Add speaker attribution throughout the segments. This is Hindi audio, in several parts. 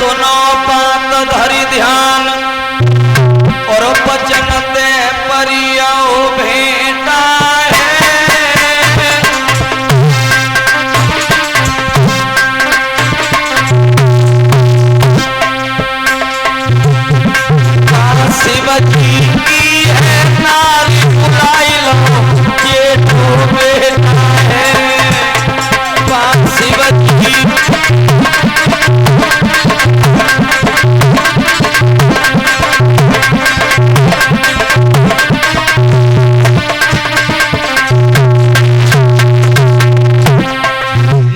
Speaker 1: सुनो बात धरि ध्यान और बचन ते परियो भेंटा शिवजी की है नारी बुलाई लो ये बेटा है शिवजी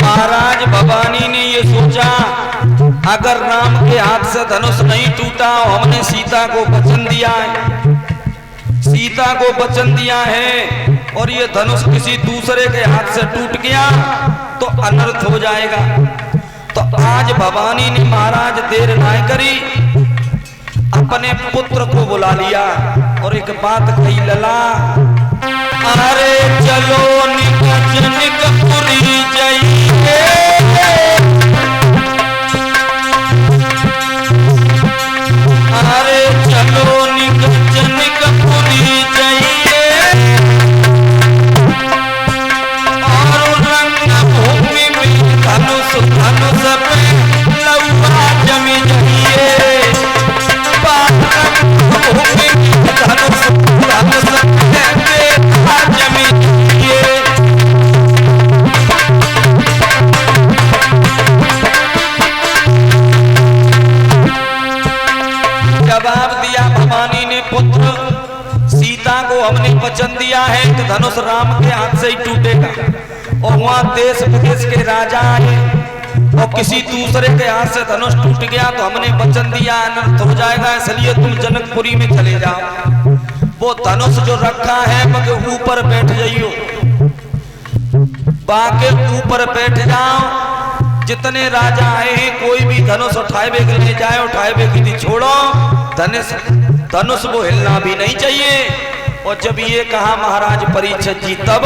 Speaker 1: महाराज भवानी ने ये सोचा अगर राम के हाथ से धनुष नहीं टूटा, हमने सीता को वचन दिया है, सीता को वचन दिया है और ये धनुष किसी दूसरे के हाथ से टूट गया तो अनर्थ हो जाएगा। तो आज भवानी ने महाराज देर ना करी, अपने पुत्र को बुला लिया और एक बात कही, लला अरे चलो निकट निकपुरी जाइए, अरे चलो निकट निकपुरी जाइए और रंग भूमि में धनुष धनुष पे लौहा जमी जाइए, भूमि में धनुष धनुष पे जमी जाइए। जवाब दिया भवानी ने, पुत्र सीता को हमने वचन दिया है कि धनुष राम के हाथ से ही टूटेगा और वहां देश विदेश के राजा आए और किसी दूसरे के हाथ से धनुष टूट गया तो हमने वचन दिया अनर्थ हो जाएगा, इसलिए तुम जनकपुरी में चले जाओ, वो धनुष जो रखा है मगर ऊपर बैठ जाइयो, बाके ऊपर बैठ जाओ, जितने राजा आए हैं कोई भी धनुष उठाए के ले जाए, उठाए की छोड़ो, धनुष वो हिलना भी नहीं चाहिए। और जब ये कहा महाराज परीक्षित जी तब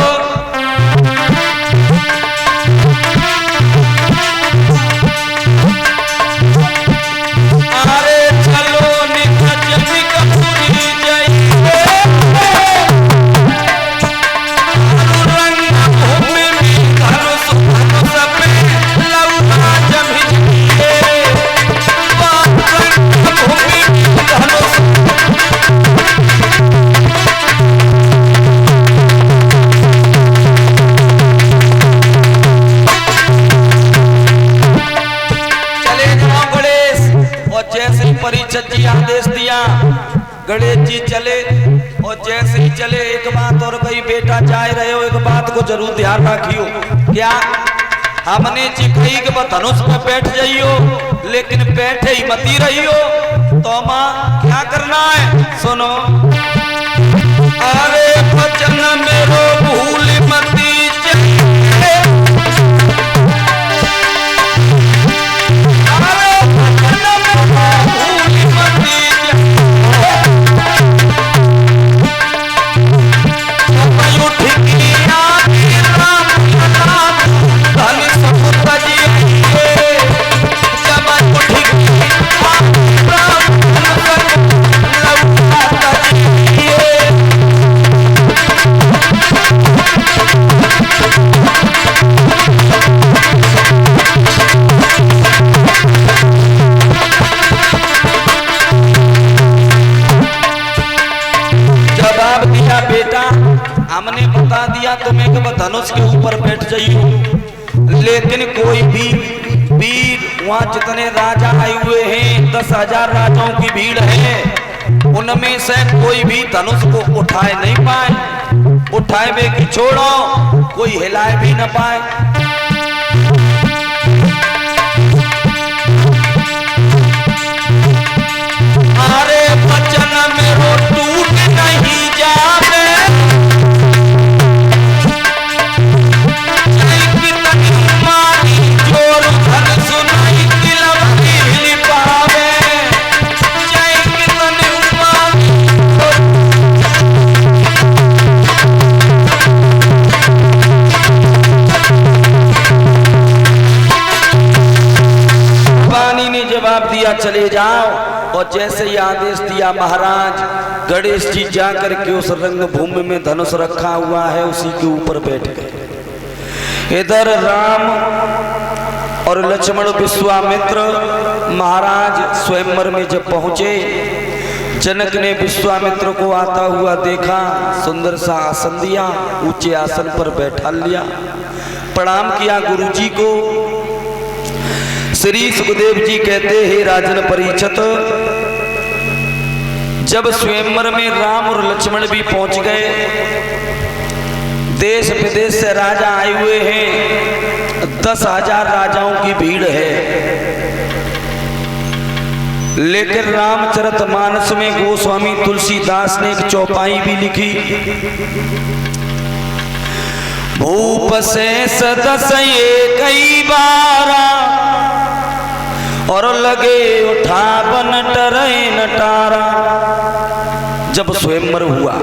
Speaker 1: अरे चलो निकट निकपुरी जाइए, रंग भूमि में धनुष धनुष पे लौहा जमी जाइए, रंग भूमि में धनुष। परीक्षित जी आदेश दिया, गणेश जी चले और जैसे ही चले एक बात और कही, बेटा जा रहे हो एक बात को जरूर ध्यान रखियो, क्या हमने जी कही कि वह धनुष में बैठ जाइयो लेकिन बैठे ही मती रहियो, तो माँ क्या करना है सुनो, अरे वचन मेरो भूल मती हमने बता दिया तुम्हें कि वह धनुष के ऊपर बैठ जाइयो, लेकिन कोई भी वीर वहां जितने राजा आए हुए हैं 10,000 राजाओं की भीड़ है, उनमें से कोई भी धनुष को उठाए नहीं पाए, उठाए वे की छोड़ो कोई हिलाए भी न पाए। अरे वचन मेरो टूट नहीं जावे, रानी ने जवाब दिया चले जाओ। और जैसे ही आदेश दिया महाराज गणेश जी जाकर के उस रंग भूमि में धनुष रखा हुआ है उसी के ऊपर बैठ गए। इधर राम और लक्ष्मण विश्वामित्र महाराज स्वयंवर में जब पहुंचे, जनक ने विश्वामित्र को आता हुआ देखा, सुंदर सा आसन दिया, ऊंचे आसन पर बैठा लिया, प्रणाम किया गुरुजी को। श्री सुखदेव जी कहते हैं राजन परीक्षित, जब स्वयंवर में राम और लक्ष्मण भी पहुंच गए, देश विदेश से राजा आए हुए हैं, 10,000 राजाओं की भीड़ है, लेकिन रामचरितमानस में गोस्वामी तुलसीदास ने एक चौपाई भी लिखी। भूप से सदस्य कई बारा और लगे उठा बन टरे नटारा। जब स्वयंवर हुआ,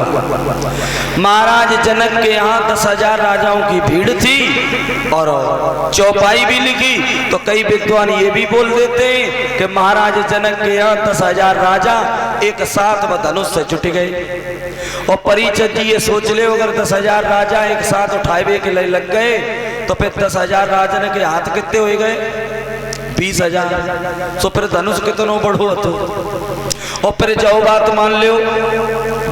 Speaker 1: महाराज जनक के यहाँ 10,000 राजाओं की भीड़ थी और चौपाई भी लिखी, तो कई विद्वान ये भी बोल देते हैं कि महाराज जनक के यहाँ 10,000 राजा एक साथ व धनुष से जुट गए। और परीक्षित जी ये सोच ले, अगर 10,000 राजा एक साथ उठाए के लिए लग गए तो फिर 10,000 राजन के हाथ कितने हो गए? 20,000। तो फिर धनुष कितनों बढ़ो तो। और फिर जाओ बात मान लो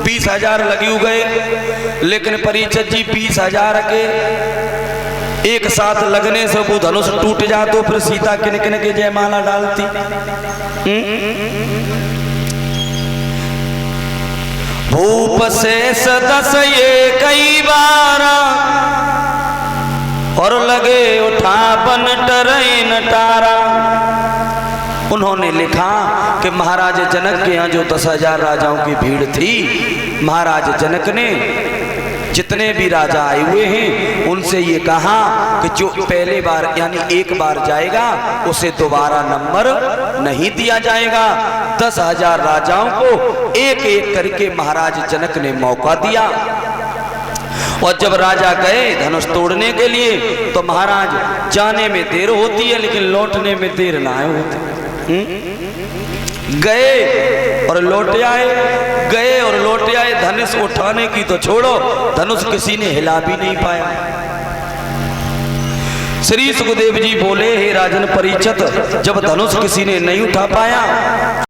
Speaker 1: 20,000 लगी गए, लेकिन परीक्षित जी 20,000 के एक साथ लगने से वो धनुष टूट जा, तो फिर सीता किन किन के जयमाला डालती। भूप से सदस्य कई बारा और लगे उठा बन टरे नटारा। उन्होंने लिखा कि महाराज जनक के यहाँ जो 10,000 राजाओं की भीड़ थी, महाराज जनक ने जितने भी राजा आए हुए हैं उनसे ये कहा कि जो पहले बार यानी एक बार जाएगा उसे दोबारा नंबर नहीं दिया जाएगा। 10,000 राजाओं को एक एक करके महाराज जनक ने मौका दिया। और जब राजा गए धनुष तोड़ने के लिए, तो महाराज जाने में देर होती है लेकिन लौटने में देर ना होती। गए और लौट आए, गए और लौट आए। धनुष उठाने की तो छोड़ो, धनुष किसी ने हिला भी नहीं पाया। श्री सुखदेव जी बोले, हे राजन परीक्षित, जब धनुष किसी ने नहीं उठा पाया